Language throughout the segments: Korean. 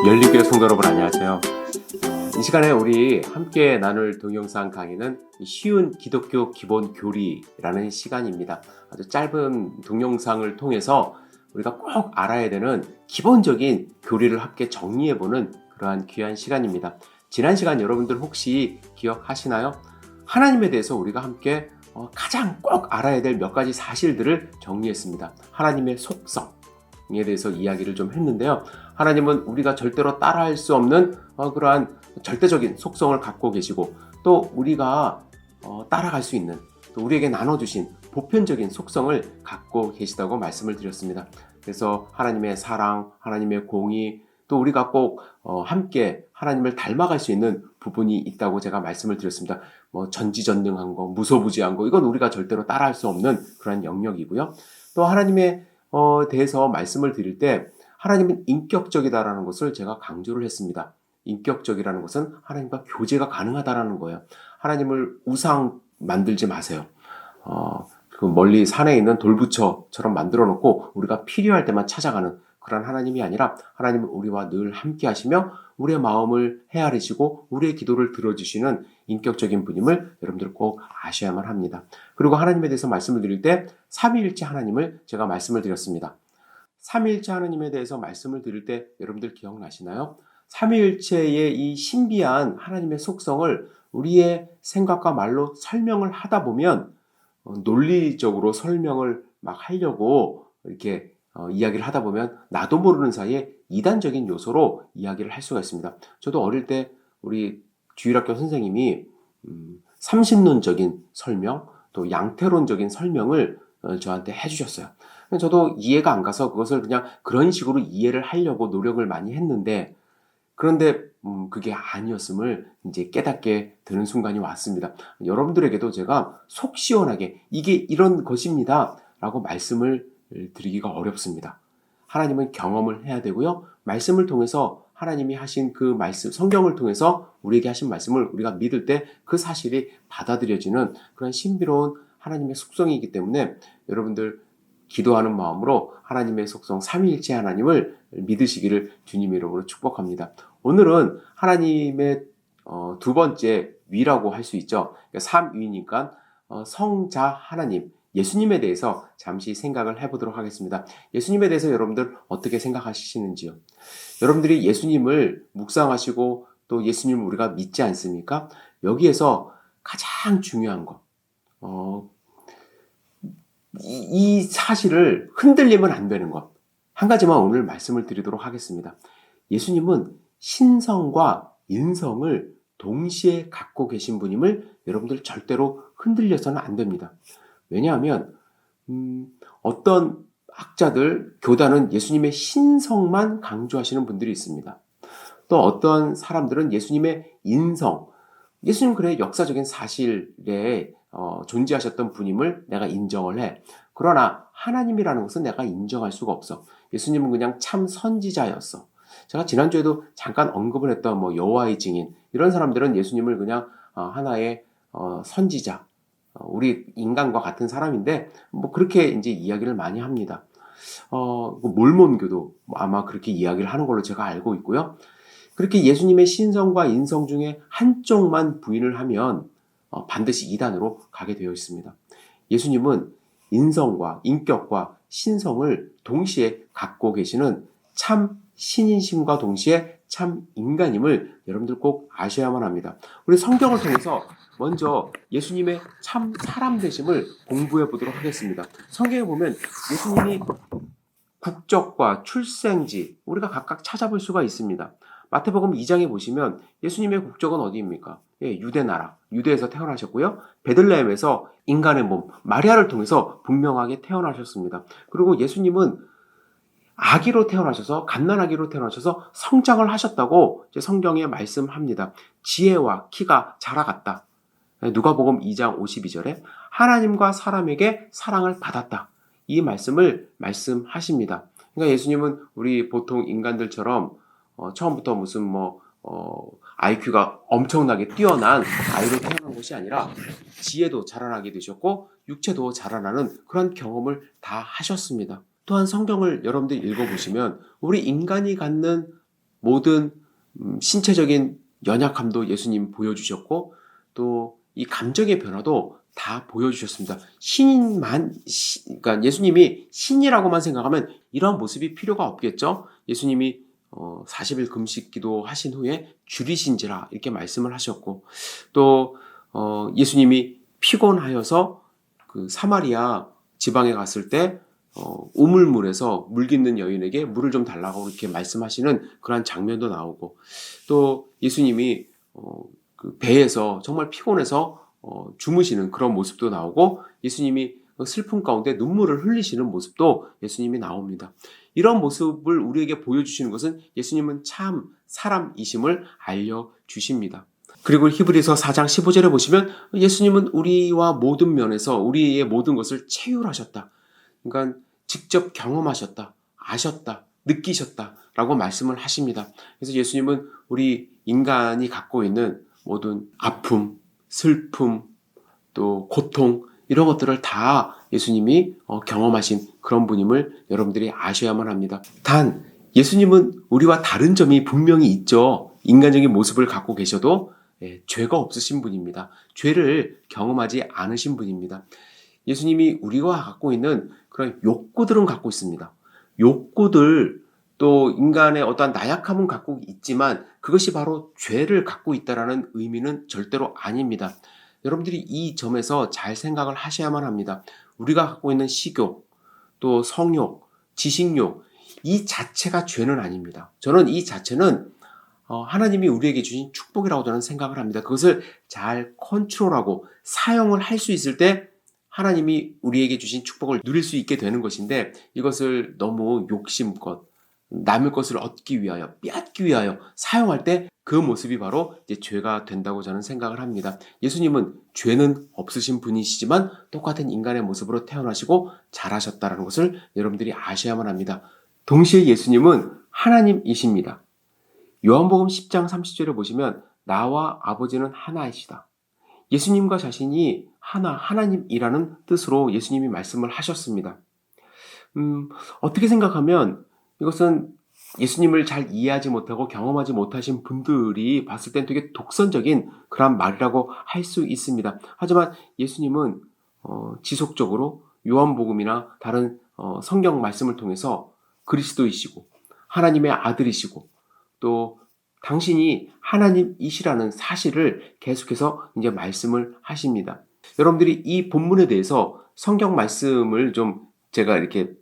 열린교회 성도 여러분 안녕하세요. 이 시간에 우리 함께 나눌 동영상 강의는 쉬운 기독교 기본 교리라는 시간입니다. 아주 짧은 동영상을 통해서 우리가 꼭 알아야 되는 기본적인 교리를 함께 정리해보는 그러한 귀한 시간입니다. 지난 시간 여러분들 혹시 기억하시나요? 하나님에 대해서 우리가 함께 가장 꼭 알아야 될 몇 가지 사실들을 정리했습니다. 하나님의 속성에 대해서 이야기를 좀 했는데요. 하나님은 우리가 절대로 따라할 수 없는 그러한 절대적인 속성을 갖고 계시고, 또 우리가 따라갈 수 있는, 또 우리에게 나눠주신 보편적인 속성을 갖고 계시다고 말씀을 드렸습니다. 그래서 하나님의 사랑, 하나님의 공의, 또 우리가 꼭 함께 하나님을 닮아갈 수 있는 부분이 있다고 제가 말씀을 드렸습니다. 전지전능한 거, 무소부지한 거, 이건 우리가 절대로 따라할 수 없는 그런 영역이고요. 또 하나님에 대해서 말씀을 드릴 때 하나님은 인격적이다라는 것을 제가 강조를 했습니다. 인격적이라는 것은 하나님과 교제가 가능하다라는 거예요. 하나님을 우상 만들지 마세요. 그 멀리 산에 있는 돌부처처럼 만들어 놓고 우리가 필요할 때만 찾아가는 그런 하나님이 아니라, 하나님은 우리와 늘 함께 하시며 우리의 마음을 헤아리시고 우리의 기도를 들어주시는 인격적인 분임을 여러분들 꼭 아셔야만 합니다. 그리고 하나님에 대해서 말씀을 드릴 때 삼위일체 하나님을 제가 말씀을 드렸습니다. 삼위일체 하나님에 대해서 말씀을 드릴 때 여러분들 기억나시나요? 삼위일체의 이 신비한 하나님의 속성을 우리의 생각과 말로 설명을 하다 보면 논리적으로 설명을 막 하려고 이렇게 이야기를 하다 보면 나도 모르는 사이에 이단적인 요소로 이야기를 할 수가 있습니다. 저도 어릴 때 우리 주일학교 선생님이 30논적인 설명, 또 양태론적인 설명을 저한테 해주셨어요. 저도 이해가 안 가서 그것을 그냥 그런 식으로 이해를 하려고 노력을 많이 했는데, 그런데 그게 아니었음을 이제 깨닫게 되는 순간이 왔습니다. 여러분들에게도 제가 속 시원하게 이게 이런 것입니다 라고 말씀을 드리기가 어렵습니다. 하나님은 경험을 해야 되고요. 말씀을 통해서 하나님이 하신 그 말씀, 성경을 통해서 우리에게 하신 말씀을 우리가 믿을 때 그 사실이 받아들여지는 그런 신비로운 하나님의 속성이기 때문에 여러분들 기도하는 마음으로 하나님의 속성 삼위일체 하나님을 믿으시기를 주님의 이름으로 축복합니다. 오늘은 하나님의 두 번째 위라고 할 수 있죠. 삼위니까 성자 하나님, 예수님에 대해서 잠시 생각을 해보도록 하겠습니다. 예수님에 대해서 여러분들 어떻게 생각하시는지요? 여러분들이 예수님을 묵상하시고 또 예수님을 우리가 믿지 않습니까? 여기에서 가장 중요한 것, 이 사실을 흔들리면 안 되는 것, 한 가지만 오늘 말씀을 드리도록 하겠습니다. 예수님은 신성과 인성을 동시에 갖고 계신 분임을 여러분들 절대로 흔들려서는 안 됩니다. 왜냐하면 어떤 학자들, 교단은 예수님의 신성만 강조하시는 분들이 있습니다. 또 어떤 사람들은 예수님의 인성, 예수님 그래 역사적인 사실에 존재하셨던 분임을 내가 인정을 해. 그러나 하나님이라는 것은 내가 인정할 수가 없어. 예수님은 그냥 참 선지자였어. 제가 지난주에도 잠깐 언급을 했던 여호와의 증인, 이런 사람들은 예수님을 그냥 하나의 선지자, 우리 인간과 같은 사람인데 그렇게 이제 이야기를 많이 합니다. 몰몬교도 아마 그렇게 이야기를 하는 걸로 제가 알고 있고요. 그렇게 예수님의 신성과 인성 중에 한쪽만 부인을 하면 반드시 이단으로 가게 되어 있습니다. 예수님은 인성과 인격과 신성을 동시에 갖고 계시는 참 신이심과 동시에 참 인간임을 여러분들 꼭 아셔야만 합니다. 우리 성경을 통해서 먼저 예수님의 참 사람 되심을 공부해 보도록 하겠습니다. 성경에 보면 예수님이 국적과 출생지 우리가 각각 찾아볼 수가 있습니다. 마태복음 2장에 보시면 예수님의 국적은 어디입니까? 유대 나라, 유대에서 태어나셨고요. 베들레헴에서 인간의 몸, 마리아를 통해서 분명하게 태어나셨습니다. 그리고 예수님은 아기로 태어나셔서, 갓난아기로 태어나셔서 성장을 하셨다고 성경에 말씀합니다. 지혜와 키가 자라갔다. 누가복음 2장 52절에 하나님과 사람에게 사랑을 받았다. 이 말씀을 말씀하십니다. 그러니까 예수님은 우리 보통 인간들처럼 처음부터 무슨 IQ가 엄청나게 뛰어난 아이로 태어난 것이 아니라 지혜도 자라나게 되셨고 육체도 자라나는 그런 경험을 다 하셨습니다. 또한 성경을 여러분들이 읽어보시면 우리 인간이 갖는 모든 신체적인 연약함도 예수님 보여주셨고 또 이 감정의 변화도 다 보여주셨습니다. 그러니까 예수님이 신이라고만 생각하면 이러한 모습이 필요가 없겠죠. 예수님이 40일 금식 기도 하신 후에 줄이신지라 이렇게 말씀을 하셨고 또 예수님이 피곤하여서 그 사마리아 지방에 갔을 때 우물물에서 물 깃는 여인에게 물을 좀 달라고 이렇게 말씀하시는 그러한 장면도 나오고 또 예수님이 그 배에서 정말 피곤해서 주무시는 그런 모습도 나오고 예수님이 슬픔 가운데 눈물을 흘리시는 모습도 예수님이 나옵니다. 이런 모습을 우리에게 보여주시는 것은 예수님은 참 사람이심을 알려주십니다. 그리고 히브리서 4장 15절에 보시면 예수님은 우리와 모든 면에서 우리의 모든 것을 체휼하셨다. 그러니까 직접 경험하셨다, 아셨다, 느끼셨다 라고 말씀을 하십니다. 그래서 예수님은 우리 인간이 갖고 있는 모든 아픔, 슬픔, 또 고통 이런 것들을 다 예수님이 경험하신 그런 분임을 여러분들이 아셔야만 합니다. 단 예수님은 우리와 다른 점이 분명히 있죠. 인간적인 모습을 갖고 계셔도 죄가 없으신 분입니다. 죄를 경험하지 않으신 분입니다. 예수님이 우리가 갖고 있는 그런 욕구들은 갖고 있습니다. 욕구들 또 인간의 어떠한 나약함은 갖고 있지만 그것이 바로 죄를 갖고 있다라는 의미는 절대로 아닙니다. 여러분들이 이 점에서 잘 생각을 하셔야만 합니다. 우리가 갖고 있는 식욕, 또 성욕, 지식욕 이 자체가 죄는 아닙니다. 저는 이 자체는 하나님이 우리에게 주신 축복이라고 저는 생각을 합니다. 그것을 잘 컨트롤하고 사용을 할 수 있을 때 하나님이 우리에게 주신 축복을 누릴 수 있게 되는 것인데 이것을 너무 욕심껏 남의 것을 얻기 위하여 빼앗기 위하여 사용할 때 그 모습이 바로 이제 죄가 된다고 저는 생각을 합니다. 예수님은 죄는 없으신 분이시지만 똑같은 인간의 모습으로 태어나시고 자라셨다는 것을 여러분들이 아셔야만 합니다. 동시에 예수님은 하나님이십니다. 요한복음 10장 30절에 보시면 나와 아버지는 하나이시다. 예수님과 자신이 하나님이라는 뜻으로 예수님이 말씀을 하셨습니다. 어떻게 생각하면 이것은 예수님을 잘 이해하지 못하고 경험하지 못하신 분들이 봤을 땐 되게 독선적인 그런 말이라고 할 수 있습니다. 하지만 예수님은 지속적으로 요한복음이나 다른 성경 말씀을 통해서 그리스도이시고 하나님의 아들이시고 또 당신이 하나님이시라는 사실을 계속해서 이제 말씀을 하십니다. 여러분들이 이 본문에 대해서 성경 말씀을 좀 제가 이렇게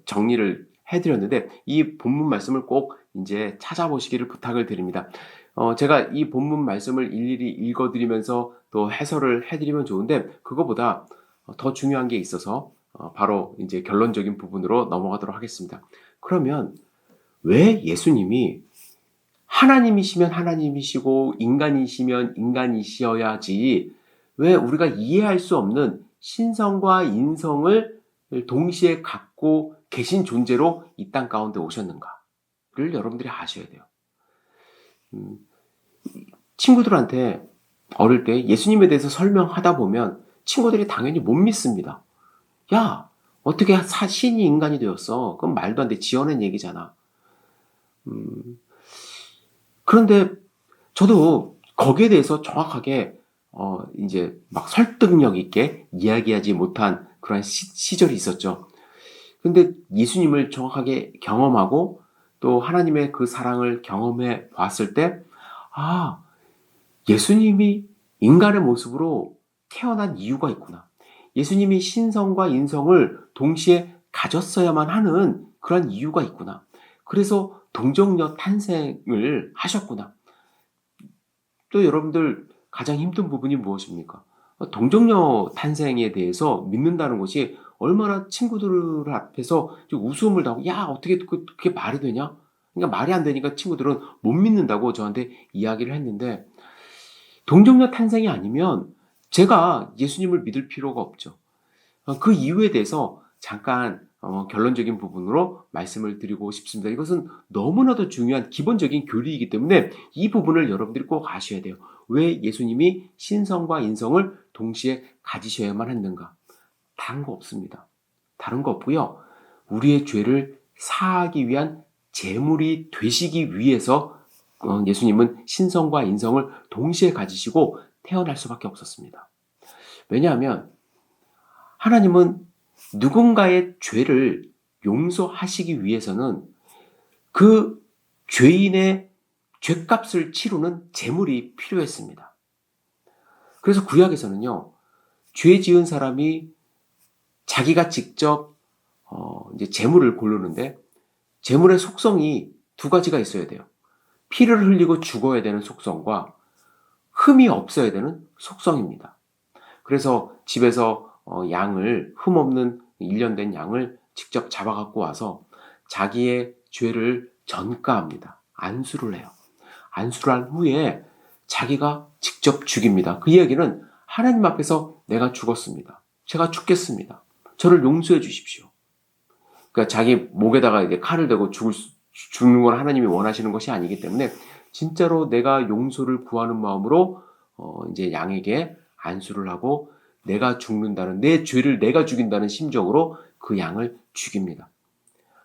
정리를 해드렸는데 이 본문 말씀을 꼭 이제 찾아보시기를 부탁을 드립니다. 제가 이 본문 말씀을 일일이 읽어드리면서 또 해설을 해드리면 좋은데 그거보다 더 중요한 게 있어서 바로 이제 결론적인 부분으로 넘어가도록 하겠습니다. 그러면 왜 예수님이 하나님이시면 하나님이시고 인간이시면 인간이셔야지 왜 우리가 이해할 수 없는 신성과 인성을 동시에 갖고 계신 존재로 이 땅 가운데 오셨는가를 여러분들이 아셔야 돼요. 친구들한테 어릴 때 예수님에 대해서 설명하다 보면 친구들이 당연히 못 믿습니다. 야, 어떻게 신이 인간이 되었어? 그건 말도 안 돼. 지어낸 얘기잖아. 그런데 저도 거기에 대해서 정확하게 이제 막 설득력 있게 이야기하지 못한 그런 시절이 있었죠. 근데 예수님을 정확하게 경험하고 또 하나님의 그 사랑을 경험해 봤을 때 예수님이 인간의 모습으로 태어난 이유가 있구나. 예수님이 신성과 인성을 동시에 가졌어야만 하는 그런 이유가 있구나. 그래서 동정녀 탄생을 하셨구나. 또 여러분들 가장 힘든 부분이 무엇입니까? 동정녀 탄생에 대해서 믿는다는 것이 얼마나 친구들 앞에서 웃음을 당하고 야 어떻게 그게 말이 되냐? 그러니까 말이 안 되니까 친구들은 못 믿는다고 저한테 이야기를 했는데 동정녀 탄생이 아니면 제가 예수님을 믿을 필요가 없죠. 그 이유에 대해서 잠깐 결론적인 부분으로 말씀을 드리고 싶습니다. 이것은 너무나도 중요한 기본적인 교리이기 때문에 이 부분을 여러분들이 꼭 아셔야 돼요. 왜 예수님이 신성과 인성을 동시에 가지셔야만 했는가? 다른 거 없습니다. 다른 거 없고요. 우리의 죄를 사하기 위한 제물이 되시기 위해서 예수님은 신성과 인성을 동시에 가지시고 태어날 수밖에 없었습니다. 왜냐하면 하나님은 누군가의 죄를 용서하시기 위해서는 그 죄인의 죄값을 치르는 제물이 필요했습니다. 그래서 구약에서는요, 죄 지은 사람이 자기가 직접 이제 제물을 고르는데 제물의 속성이 두 가지가 있어야 돼요. 피를 흘리고 죽어야 되는 속성과 흠이 없어야 되는 속성입니다. 그래서 집에서 양을, 흠 없는 1년 된 양을 직접 잡아갖고 와서 자기의 죄를 전가합니다. 안수를 해요. 안수를 한 후에 자기가 직접 죽입니다. 그 이야기는 하나님 앞에서 내가 죽었습니다. 제가 죽겠습니다. 저를 용서해 주십시오. 그러니까 자기 목에다가 이제 칼을 대고 죽는 건 하나님이 원하시는 것이 아니기 때문에 진짜로 내가 용서를 구하는 마음으로 이제 양에게 안수를 하고 내가 죽는다는, 내 죄를 내가 죽인다는 심정으로 그 양을 죽입니다.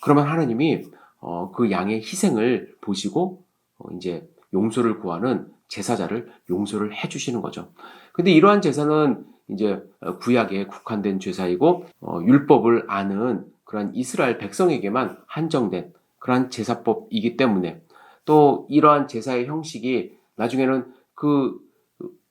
그러면 하나님이 그 양의 희생을 보시고 이제 용서를 구하는 제사자를 용서를 해주시는 거죠. 근데 이러한 제사는 이제 구약에 국한된 제사이고 율법을 아는 그런 이스라엘 백성에게만 한정된 그러한 제사법이기 때문에 또 이러한 제사의 형식이 나중에는 그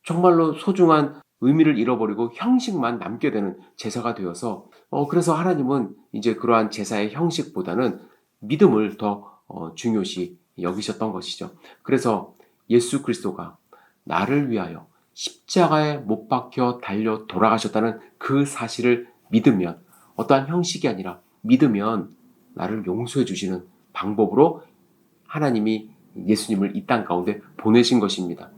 정말로 소중한 의미를 잃어버리고 형식만 남게 되는 제사가 되어서 그래서 하나님은 이제 그러한 제사의 형식보다는 믿음을 더 중요시 여기셨던 것이죠. 그래서 예수 그리스도가 나를 위하여 십자가에 못 박혀 달려 돌아가셨다는 그 사실을 믿으면 어떠한 형식이 아니라 믿으면 나를 용서해 주시는 방법으로 하나님이 예수님을 이 땅 가운데 보내신 것입니다.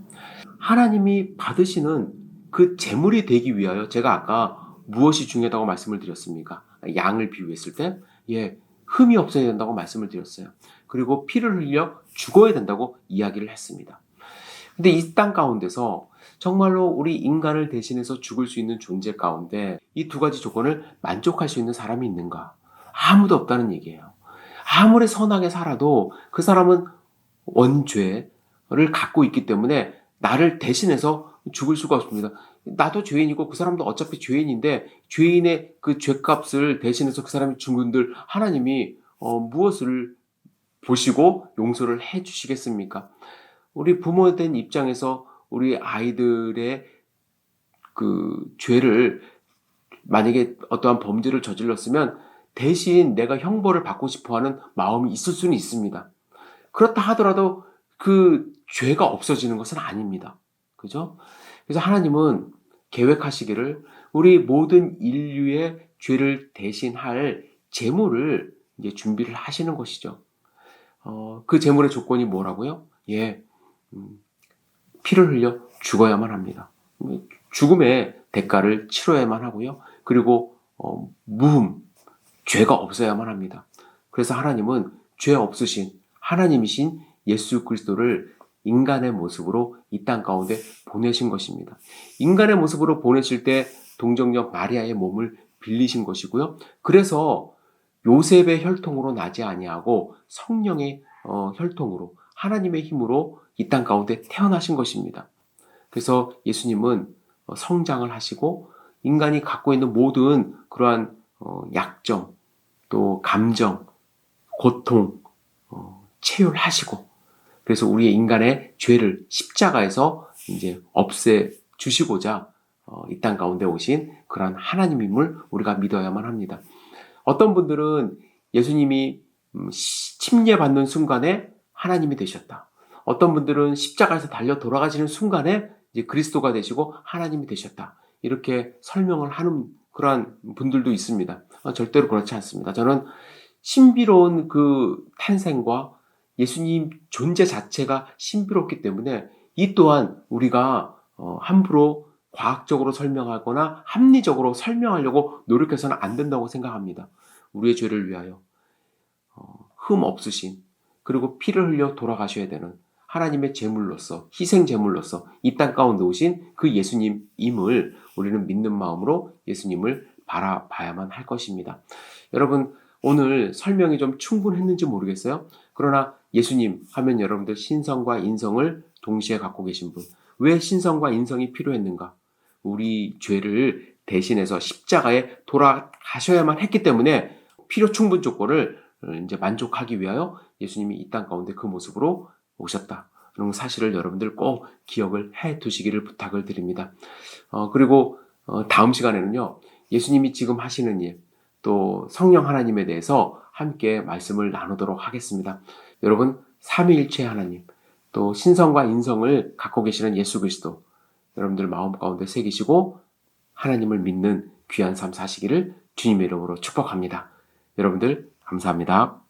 하나님이 받으시는 그 제물이 되기 위하여 제가 아까 무엇이 중요하다고 말씀을 드렸습니까? 양을 비유했을 때 흠이 없어야 된다고 말씀을 드렸어요. 그리고 피를 흘려 죽어야 된다고 이야기를 했습니다. 근데 이 땅 가운데서 정말로 우리 인간을 대신해서 죽을 수 있는 존재 가운데 이 두 가지 조건을 만족할 수 있는 사람이 있는가? 아무도 없다는 얘기예요. 아무리 선하게 살아도 그 사람은 원죄를 갖고 있기 때문에 나를 대신해서 죽을 수가 없습니다. 나도 죄인이고 그 사람도 어차피 죄인인데 죄인의 그 죄값을 대신해서 그 사람이 죽은들 하나님이 무엇을 보시고 용서를 해 주시겠습니까? 우리 부모된 입장에서 우리 아이들의 그 죄를 만약에 어떠한 범죄를 저질렀으면 대신 내가 형벌을 받고 싶어하는 마음이 있을 수는 있습니다. 그렇다 하더라도 그 죄가 없어지는 것은 아닙니다. 그죠? 그래서 하나님은 계획하시기를 우리 모든 인류의 죄를 대신할 제물을 이제 준비를 하시는 것이죠. 그 제물의 조건이 뭐라고요? 피를 흘려 죽어야만 합니다. 죽음의 대가를 치러야만 하고요. 그리고 무흠, 죄가 없어야만 합니다. 그래서 하나님은 죄 없으신 하나님이신 예수 그리스도를 인간의 모습으로 이 땅 가운데 보내신 것입니다. 인간의 모습으로 보내실 때 동정녀 마리아의 몸을 빌리신 것이고요. 그래서 요셉의 혈통으로 나지 아니하고 성령의 혈통으로 하나님의 힘으로 이 땅 가운데 태어나신 것입니다. 그래서 예수님은 성장을 하시고 인간이 갖고 있는 모든 그러한 약점, 또 감정, 고통 체휼하시고 그래서 우리의 인간의 죄를 십자가에서 이제 없애 주시고자 이 땅 가운데 오신 그러한 하나님임을 우리가 믿어야만 합니다. 어떤 분들은 예수님이 침례받는 순간에 하나님이 되셨다. 어떤 분들은 십자가에서 달려 돌아가시는 순간에 이제 그리스도가 되시고 하나님이 되셨다. 이렇게 설명을 하는 그러한 분들도 있습니다. 절대로 그렇지 않습니다. 저는 신비로운 그 탄생과 예수님 존재 자체가 신비롭기 때문에 이 또한 우리가 함부로 과학적으로 설명하거나 합리적으로 설명하려고 노력해서는 안 된다고 생각합니다. 우리의 죄를 위하여 흠 없으신 그리고 피를 흘려 돌아가셔야 되는 하나님의 제물로서 희생 제물로서 이 땅 가운데 오신 그 예수님임을 우리는 믿는 마음으로 예수님을 바라봐야만 할 것입니다. 여러분 오늘 설명이 좀 충분했는지 모르겠어요. 그러나 예수님 하면 여러분들 신성과 인성을 동시에 갖고 계신 분. 왜 신성과 인성이 필요했는가? 우리 죄를 대신해서 십자가에 돌아가셔야만 했기 때문에 필요 충분 조건을 이제 만족하기 위하여 예수님이 이 땅 가운데 그 모습으로 오셨다. 그런 사실을 여러분들 꼭 기억을 해 두시기를 부탁을 드립니다. 그리고 다음 시간에는요, 예수님이 지금 하시는 일, 또 성령 하나님에 대해서 함께 말씀을 나누도록 하겠습니다. 여러분, 삼위일체 하나님, 또 신성과 인성을 갖고 계시는 예수 그리스도, 여러분들 마음 가운데 새기시고 하나님을 믿는 귀한 삶 사시기를 주님의 이름으로 축복합니다. 여러분들 감사합니다.